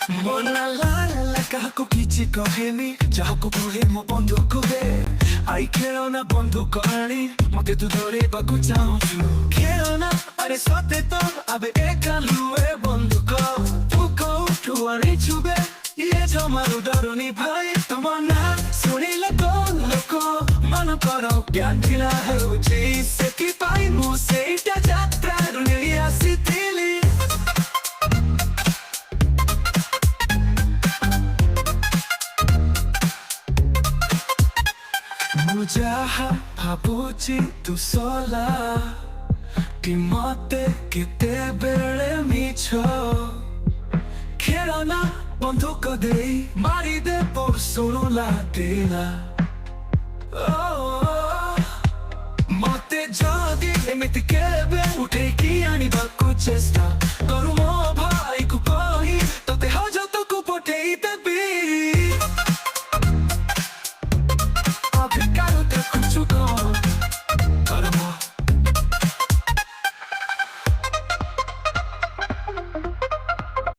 Monalala kahaku kichiko heni Jahaku kuhe mo bonduku de Ai kero na bonduko ani Mote tu dore baku chaunchu Kero na are sote to Abe eka lue bonduko Fuko tu ari chube Ye tomaru daru ni bhai Tomana suni la don loko Mano koro gyantila hai uchi Seki pai mo se ita jatra Dunia sitili Mujaha papuchi tu sola Di mote che te bere micho Quiero na bonduko dei Mari de por solo la tela Mote jodi emiti kebe Ute ki ani baku chesta Koru mo bhai